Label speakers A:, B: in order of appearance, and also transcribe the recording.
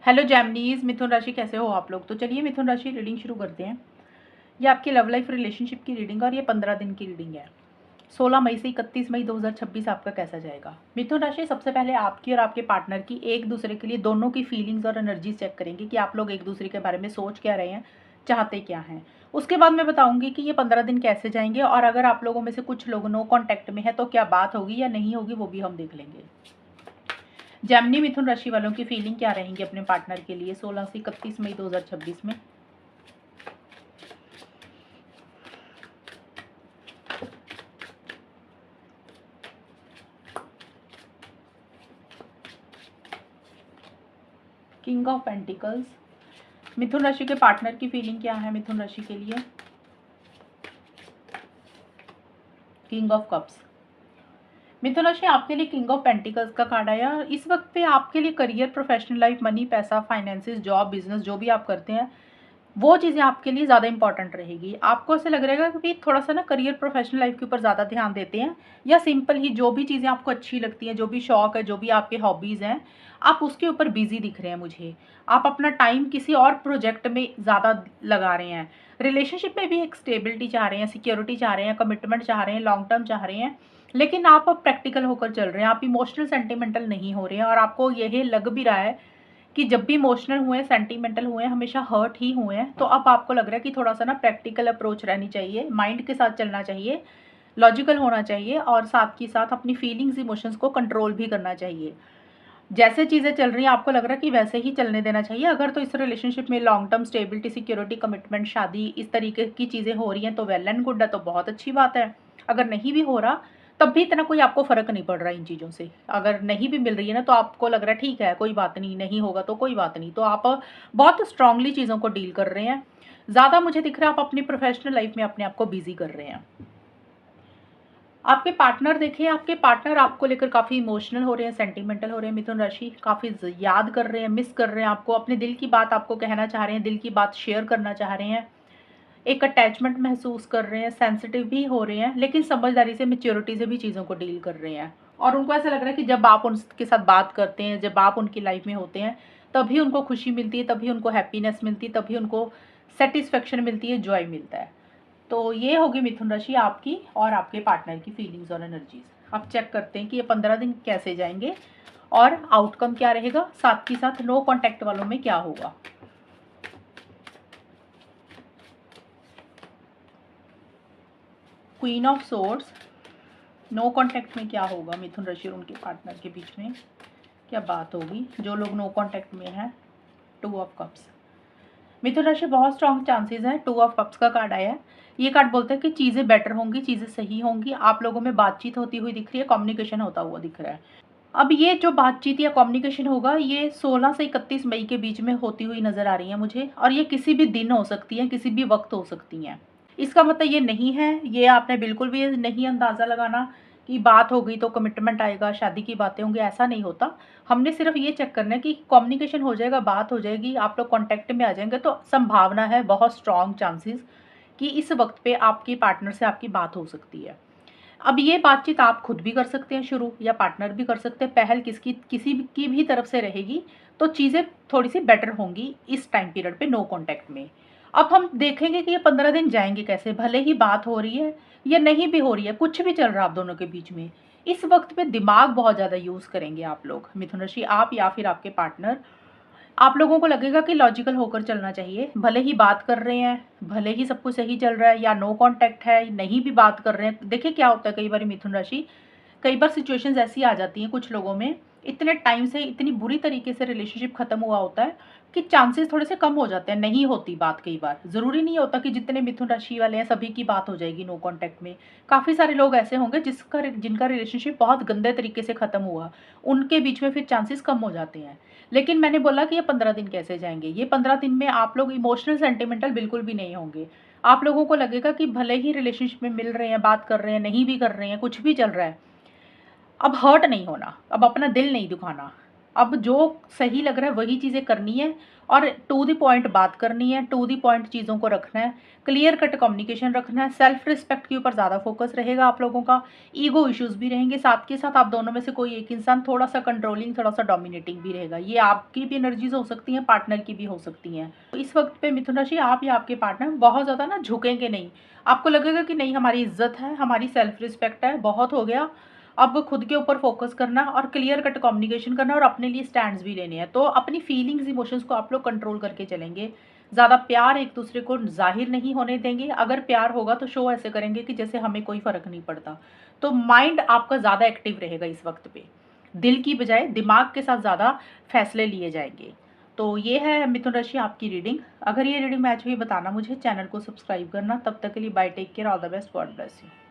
A: Hello जैमनीज, मिथुन राशि कैसे हो आप लोग। तो चलिए मिथुन राशि रीडिंग शुरू करते हैं। ये आपकी लव लाइफ रिलेशनशिप की रीडिंग और ये 15 दिन की रीडिंग है। 16 मई से 31 मई 2026 आपका कैसा जाएगा। मिथुन राशि सबसे पहले आपकी और आपके पार्टनर की एक दूसरे के लिए दोनों की फीलिंग्स और एनर्जी चेक करेंगे कि आप लोग एक दूसरे के बारे में सोच क्या रहे हैं, चाहते क्या हैं। उसके बाद मैं बताऊंगी कि ये 15 दिन कैसे जाएंगे और अगर आप लोगों में से कुछ लोग नो कॉन्टैक्ट में है तो क्या बात होगी या नहीं होगी वो भी हम देख लेंगे। जेमिनी मिथुन राशि वालों की फीलिंग क्या रहेंगी अपने पार्टनर के लिए 16 से 31 मई 2026 में। किंग ऑफ पेंटिकल्स, मिथुन राशि के पार्टनर की फीलिंग क्या है मिथुन राशि के लिए। किंग ऑफ कप्स, मिथुन राशि आपके लिए किंग ऑफ पेंटिकल्स का कार्ड आया। इस वक्त पे आपके लिए करियर, प्रोफेशनल लाइफ, मनी, पैसा, फाइनेंसिस, जॉब, बिजनेस जो भी आप करते हैं वो चीज़ें आपके लिए ज़्यादा इंपॉर्टेंट रहेगी। आपको ऐसे लग रहेगा कि थोड़ा सा ना करियर, प्रोफेशनल लाइफ के ऊपर ज़्यादा ध्यान देते हैं या सिंपल ही जो भी चीज़ें आपको अच्छी लगती हैं, जो भी शौक है, जो भी आपके हॉबीज़ हैं, आप उसके ऊपर बिजी दिख रहे हैं मुझे। आप अपना टाइम किसी और प्रोजेक्ट में ज़्यादा लगा रहे हैं। रिलेशनशिप में भी एक स्टेबिलिटी चाह रहे हैं, सिक्योरिटी चाह रहे हैं, कमिटमेंट चाह रहे हैं, लॉन्ग टर्म चाह रहे हैं, लेकिन आप अब प्रैक्टिकल होकर चल रहे हैं। आप इमोशनल सेंटिमेंटल नहीं हो रहे हैं और आपको यही लग भी रहा है कि जब भी इमोशनल हुए, सेंटिमेंटल हुए, हमेशा हर्ट ही हुए हैं। तो अब आपको लग रहा है कि थोड़ा सा ना प्रैक्टिकल अप्रोच रहनी चाहिए, माइंड के साथ चलना चाहिए, लॉजिकल होना चाहिए और साथ ही साथ अपनी फीलिंग्स, इमोशंस को कंट्रोल भी करना चाहिए। जैसे चीज़ें चल रही हैं आपको लग रहा है कि वैसे ही चलने देना चाहिए। अगर तो इस रिलेशनशिप में long term stability, security, commitment, शादी इस तरीके की चीज़ें हो रही हैं तो वेल एंड गुड है, तो बहुत अच्छी बात है। अगर नहीं भी हो रहा तब भी इतना कोई आपको फ़र्क नहीं पड़ रहा इन चीज़ों से। अगर नहीं भी मिल रही है ना तो आपको लग रहा है ठीक है, कोई बात नहीं, नहीं होगा तो कोई बात नहीं। तो आप बहुत स्ट्रांगली चीज़ों को डील कर रहे हैं। ज़्यादा मुझे दिख रहा है आप अपनी प्रोफेशनल लाइफ में अपने आप को बिजी कर रहे हैं। आपके पार्टनर देखिए, आपके पार्टनर आपको लेकर काफ़ी इमोशनल हो रहे हैं, सेंटिमेंटल हो रहे हैं मिथुन राशि। काफ़ी याद कर रहे हैं, मिस कर रहे हैं आपको, अपने दिल की बात आपको कहना चाह रहे हैं, दिल की बात शेयर करना चाह रहे हैं, एक अटैचमेंट महसूस कर रहे हैं, सेंसिटिव भी हो रहे हैं, लेकिन समझदारी से, मैच्योरिटी से भी चीज़ों को डील कर रहे हैं। और उनको ऐसा लग रहा है कि जब आप उनके साथ बात करते हैं, जब आप उनकी लाइफ में होते हैं, तभी उनको खुशी मिलती है, तभी उनको हैप्पीनेस मिलती है, तभी उनको सेटिस्फेक्शन मिलती है, जॉय मिलता है। तो ये होगी मिथुन राशि आपकी और आपके पार्टनर की फीलिंग्स और एनर्जीज। अब चेक करते हैं कि ये 15 दिन कैसे जाएंगे और आउटकम क्या रहेगा, साथ ही साथ नो कॉन्टैक्ट वालों में क्या होगा। Queen of Swords, no contact में क्या होगा मिथुन राशि और उनके पार्टनर के बीच में क्या बात होगी, जो लोग नो कॉन्टैक्ट में हैं। टू ऑफ कप्स, मिथुन राशि बहुत स्ट्रॉन्ग चांसेस हैं। टू ऑफ कप्स का कार्ड आया है। ये कार्ड बोलता है कि चीज़ें बेटर होंगी, चीज़ें सही होंगी, आप लोगों में बातचीत होती हुई दिख रही है, कम्युनिकेशन होता हुआ दिख रहा है। अब ये जो बातचीत या कम्युनिकेशन होगा ये 16 से 31 मई के बीच में होती हुई नज़र आ रही है मुझे, और ये किसी भी दिन हो सकती है, किसी भी वक्त हो सकती हैं। इसका मतलब ये नहीं है, ये आपने बिल्कुल भी नहीं अंदाज़ा लगाना कि बात हो गई तो कमिटमेंट आएगा, शादी की बातें होंगी, ऐसा नहीं होता। हमने सिर्फ ये चेक करना है कि कम्युनिकेशन हो जाएगा, बात हो जाएगी, आप लोग कॉन्टैक्ट में आ जाएंगे, तो संभावना है, बहुत स्ट्रॉन्ग चांसेस कि इस वक्त पे आपके पार्टनर से आपकी बात हो सकती है। अब ये बातचीत आप खुद भी कर सकते हैं शुरू, या पार्टनर भी कर सकते हैं। पहल किसकी, किसी की भी तरफ से रहेगी तो चीज़ें थोड़ी सी बेटर होंगी इस टाइम पीरियड पे नो कॉन्टैक्ट में। अब हम देखेंगे कि ये 15 दिन जाएंगे कैसे, भले ही बात हो रही है या नहीं भी हो रही है, कुछ भी चल रहा है आप दोनों के बीच में, इस वक्त पे दिमाग बहुत ज़्यादा यूज़ करेंगे आप लोग मिथुन राशि, आप या फिर आपके पार्टनर। आप लोगों को लगेगा कि लॉजिकल होकर चलना चाहिए, भले ही बात कर रहे हैं, भले ही सब कुछ सही चल रहा है, या नो कांटेक्ट है, नहीं भी बात कर रहे हैं। देखिए क्या होता है कई बार मिथुन राशि, कई बार सिचुएशंस ऐसी आ जाती हैं कुछ लोगों में, इतने टाइम से इतनी बुरी तरीके से रिलेशनशिप खत्म हुआ होता है कि चांसेस थोड़े से कम हो जाते हैं, नहीं होती बात। कई बार ज़रूरी नहीं होता कि जितने मिथुन राशि वाले हैं सभी की बात हो जाएगी नो कांटेक्ट में। काफ़ी सारे लोग ऐसे होंगे जिनका रिलेशनशिप बहुत गंदे तरीके से ख़त्म हुआ, उनके बीच में फिर चांसेस कम हो जाते हैं। लेकिन मैंने बोला कि ये 15 दिन कैसे जाएंगे, ये 15 दिन में आप लोग इमोशनल सेंटिमेंटल बिल्कुल भी नहीं होंगे। आप लोगों को लगेगा कि भले ही रिलेशनशिप में मिल रहे हैं, बात कर रहे हैं, नहीं भी कर रहे हैं, कुछ भी चल रहा है, अब हर्ट नहीं होना, अब अपना दिल नहीं दुखाना, अब जो सही लग रहा है वही चीज़ें करनी है और टू द पॉइंट बात करनी है, टू द पॉइंट चीज़ों को रखना है, क्लियर कट कम्युनिकेशन रखना है, सेल्फ रिस्पेक्ट के ऊपर ज़्यादा फोकस रहेगा आप लोगों का, ईगो इश्यूज़ भी रहेंगे, साथ के साथ आप दोनों में से कोई एक इंसान थोड़ा-सा कंट्रोलिंग, थोड़ा-सा डोमिनेटिंग भी रहेगा। ये आपकी भी एनर्जीज़ हो सकती हैं, पार्टनर की भी हो सकती हैं। तो इस वक़्त पे मिथुन राशि आप या आपके पार्टनर बहुत ज़्यादा ना झुकेंगे नहीं। आपको लगेगा कि नहीं हमारी इज़्ज़त है, हमारी सेल्फ रिस्पेक्ट है, बहुत हो गया, अब खुद के ऊपर फोकस करना और क्लियर कट कम्युनिकेशन करना और अपने लिए स्टैंड्स भी लेने हैं। तो अपनी फीलिंग्स, इमोशंस को आप लोग कंट्रोल करके चलेंगे। ज़्यादा प्यार एक-दूसरे को ज़ाहिर नहीं होने देंगे। अगर प्यार होगा तो शो ऐसे करेंगे कि जैसे हमें कोई फ़र्क नहीं पड़ता। तो माइंड आपका ज़्यादा एक्टिव रहेगा इस वक़्त पे। दिल की बजाय दिमाग के साथ ज़्यादा फैसले लिए जाएँगे। तो ये है मिथुन राशि आपकी रीडिंग। अगर ये रीडिंग मैच हुई बताना मुझे, चैनल को सब्सक्राइब करना। तब तक के लिए bye, take care, all the best, God bless you.